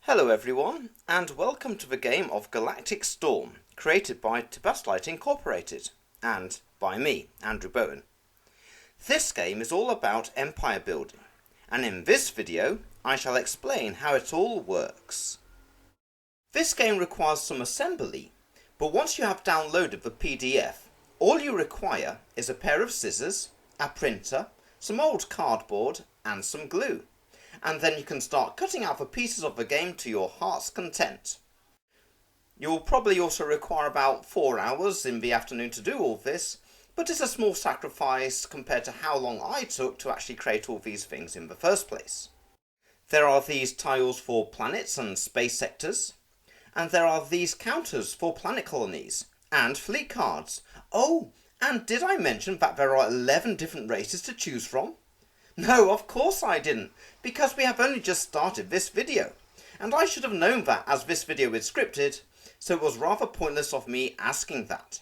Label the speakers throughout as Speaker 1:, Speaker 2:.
Speaker 1: Hello everyone, and welcome to the game of Galactic Storm, created by Tibastlight Incorporated, and by me, Andrew Bowen. This game is all about empire building, and in this video I shall explain how it all works. This game requires some assembly, but once you have downloaded the PDF, all you require is a pair of scissors, a printer, some old cardboard and some glue. And then you can start cutting out the pieces of the game to your heart's content. You'll probably also require about 4 hours in the afternoon to do all this, but it's a small sacrifice compared to how long I took to actually create all these things in the first place. There are these tiles for planets and space sectors, and there are these counters for planet colonies, and fleet cards. Oh, and did I mention that there are 11 different races to choose from? No, of course I didn't, because we have only just started this video, and I should have known that as this video is scripted, so it was rather pointless of me asking that.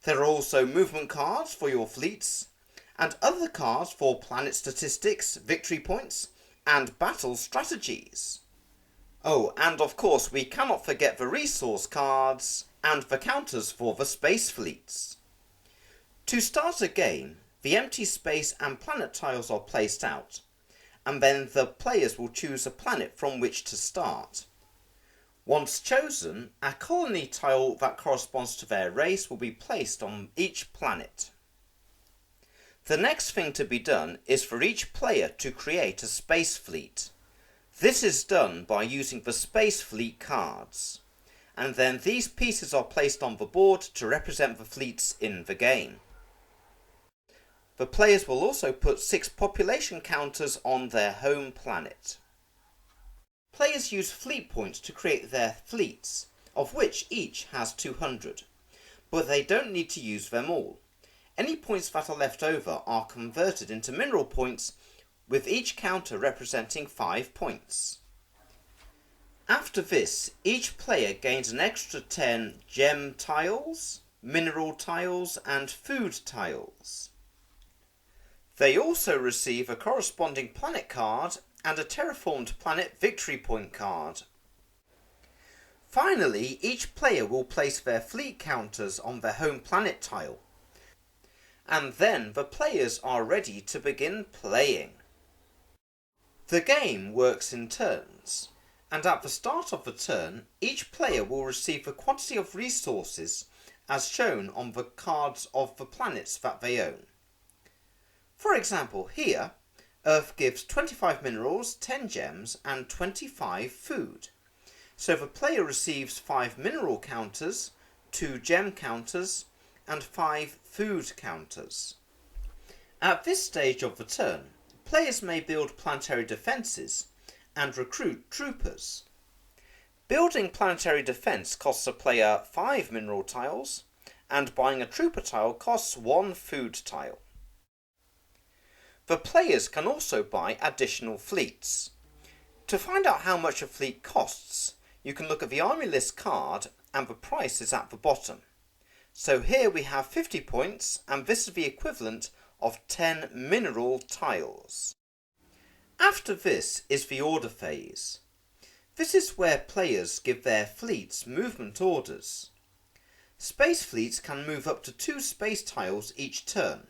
Speaker 1: There are also movement cards for your fleets, and other cards for planet statistics, victory points, and battle strategies. Oh, and of course we cannot forget the resource cards, and the counters for the space fleets. To start a game, the empty space and planet tiles are placed out, and then the players will choose a planet from which to start. Once chosen, a colony tile that corresponds to their race will be placed on each planet. The next thing to be done is for each player to create a space fleet. This is done by using the space fleet cards, and then these pieces are placed on the board to represent the fleets in the game. The players will also put 6 population counters on their home planet. Players use fleet points to create their fleets, of which each has 200, but they don't need to use them all. Any points that are left over are converted into mineral points, with each counter representing 5 points. After this, each player gains an extra 10 gem tiles, mineral tiles and food tiles. They also receive a corresponding planet card and a terraformed planet victory point card. Finally, each player will place their fleet counters on their home planet tile. And then the players are ready to begin playing. The game works in turns, and at the start of the turn, each player will receive a quantity of resources as shown on the cards of the planets that they own. For example, here, Earth gives 25 minerals, 10 gems and 25 food. So the player receives 5 mineral counters, 2 gem counters and 5 food counters. At this stage of the turn, players may build planetary defences and recruit troopers. Building planetary defence costs a player 5 mineral tiles, and buying a trooper tile costs 1 food tile. The players can also buy additional fleets. To find out how much a fleet costs, you can look at the army list card and the price is at the bottom. So here we have 50 points and this is the equivalent of 10 mineral tiles. After this is the order phase. This is where players give their fleets movement orders. Space fleets can move up to 2 space tiles each turn.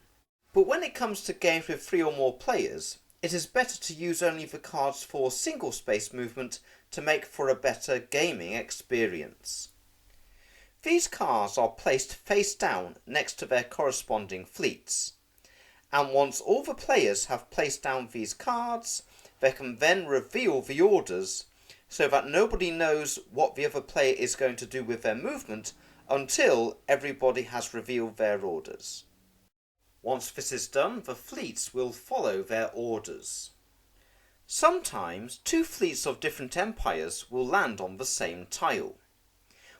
Speaker 1: But when it comes to games with 3 or more players, it is better to use only the cards for single space movement to make for a better gaming experience. These cards are placed face down next to their corresponding fleets, and once all the players have placed down these cards, they can then reveal the orders so that nobody knows what the other player is going to do with their movement until everybody has revealed their orders. Once this is done, the fleets will follow their orders. Sometimes 2 fleets of different empires will land on the same tile.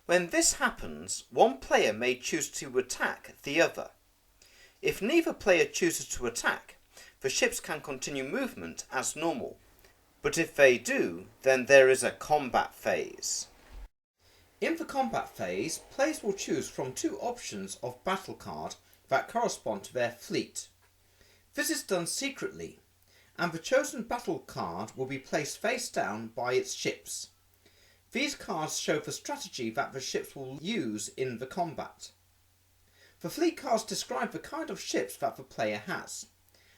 Speaker 1: When this happens, one player may choose to attack the other. If neither player chooses to attack, the ships can continue movement as normal. But if they do, then there is a combat phase. In the combat phase, players will choose from 2 options of battle card that correspond to their fleet. This is done secretly, and the chosen battle card will be placed face down by its ships. These cards show the strategy that the ships will use in the combat. The fleet cards describe the kind of ships that the player has,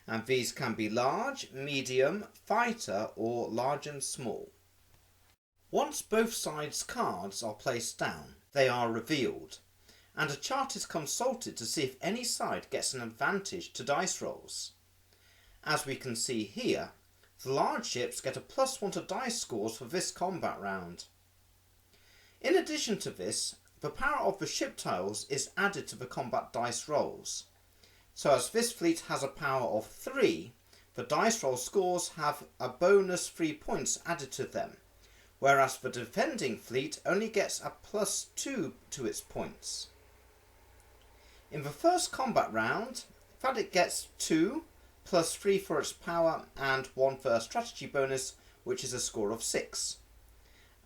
Speaker 1: and these can be large, medium, fighter, or large and small. Once both sides' cards are placed down, they are revealed, and a chart is consulted to see if any side gets an advantage to dice rolls. As we can see here, the large ships get a +1 to dice scores for this combat round. In addition to this, the power of the ship tiles is added to the combat dice rolls. So as this fleet has a power of 3, the dice roll scores have a bonus 3 points added to them, whereas the defending fleet only gets a +2 to its points. In the first combat round, Faddic gets 2, +3 for its power and 1 for a strategy bonus, which is a score of 6.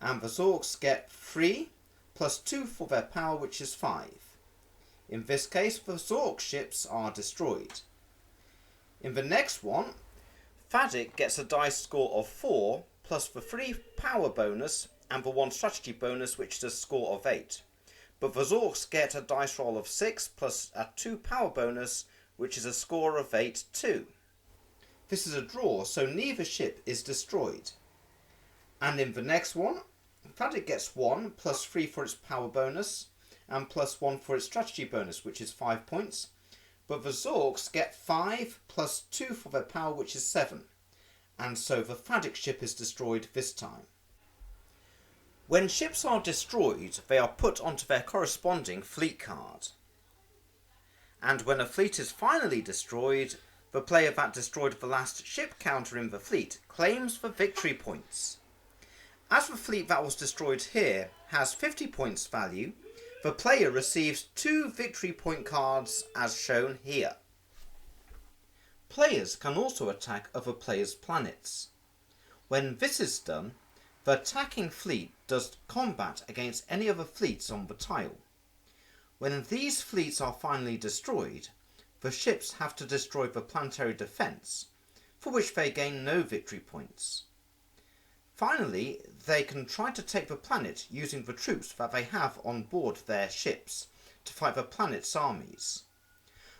Speaker 1: And the Zorks get 3, +2 for their power, which is 5. In this case, the Zork ships are destroyed. In the next one, Faddic gets a dice score of 4, plus the 3 power bonus and the 1 strategy bonus, which is a score of 8. But the Zorks get a dice roll of 6 plus a 2 power bonus, which is a score of 8 too. This is a draw, so neither ship is destroyed. And in the next one, Faddic gets 1 plus 3 for its power bonus and plus 1 for its strategy bonus, which is 5 points. But the Zorks get 5 plus 2 for their power, which is 7. And so the Faddic ship is destroyed this time. When ships are destroyed, they are put onto their corresponding fleet card. And when a fleet is finally destroyed, the player that destroyed the last ship counter in the fleet claims the victory points. As the fleet that was destroyed here has 50 points value, the player receives 2 victory point cards as shown here. Players can also attack other players' planets. When this is done, the attacking fleet does combat against any other fleets on the tile. When these fleets are finally destroyed, the ships have to destroy the planetary defence, for which they gain no victory points. Finally, they can try to take the planet using the troops that they have on board their ships to fight the planet's armies.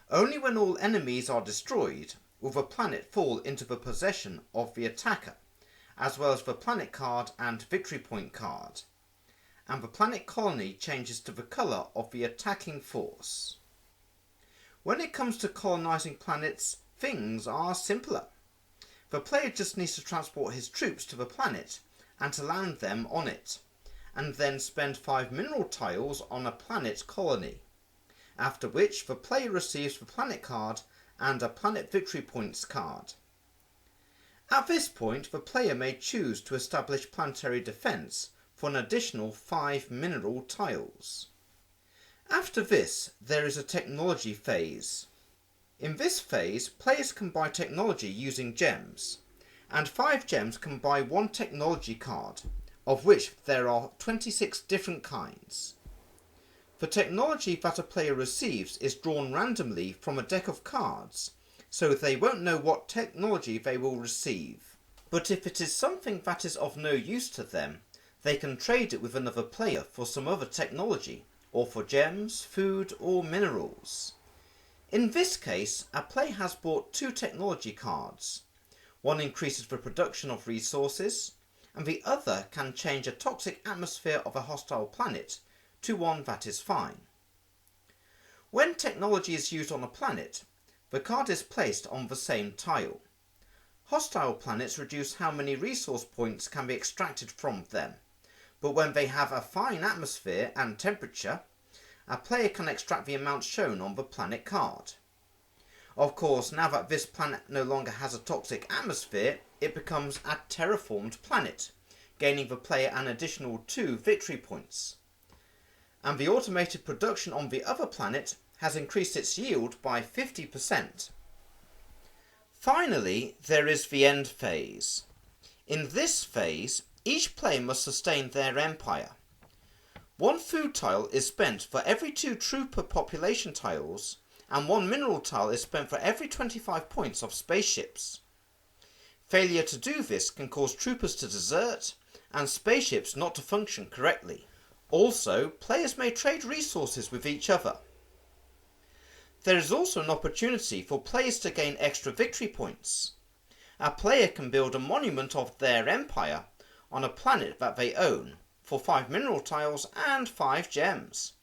Speaker 1: Only when all enemies are destroyed will the planet fall into the possession of the attacker, as well as the planet card and victory point card, and the planet colony changes to the colour of the attacking force. When it comes to colonising planets, things are simpler. The player just needs to transport his troops to the planet and to land them on it, and then spend 5 mineral tiles on a planet colony, after which the player receives the planet card and a planet victory points card. At this point, the player may choose to establish planetary defence for an additional 5 mineral tiles. After this, there is a technology phase. In this phase, players can buy technology using gems, and 5 gems can buy 1 technology card, of which there are 26 different kinds. The technology that a player receives is drawn randomly from a deck of cards, so they won't know what technology they will receive. But if it is something that is of no use to them, they can trade it with another player for some other technology, or for gems, food, or minerals. In this case, a player has bought 2 technology cards. One increases the production of resources, and the other can change a toxic atmosphere of a hostile planet to one that is fine. When technology is used on a planet, the card is placed on the same tile. Hostile planets reduce how many resource points can be extracted from them, but when they have a fine atmosphere and temperature, a player can extract the amount shown on the planet card. Of course, now that this planet no longer has a toxic atmosphere, it becomes a terraformed planet, gaining the player an additional 2 victory points. And the automated production on the other planet has increased its yield by 50%. Finally, there is the end phase. In this phase, each player must sustain their empire. 1 food tile is spent for every 2 trooper population tiles, and 1 mineral tile is spent for every 25 points of spaceships. Failure to do this can cause troopers to desert and spaceships not to function correctly. Also, players may trade resources with each other. There is also an opportunity for players to gain extra victory points. A player can build a monument of their empire on a planet that they own for 5 mineral tiles and 5 gems,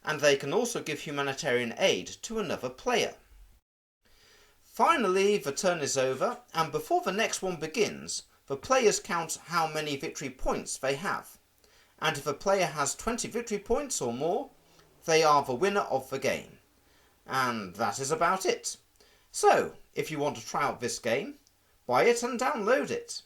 Speaker 1: and they can also give humanitarian aid to another player. Finally, the turn is over, and before the next one begins, the players count how many victory points they have, and if a player has 20 victory points or more, they are the winner of the game. And that is about it. So, if you want to try out this game, buy it and download it.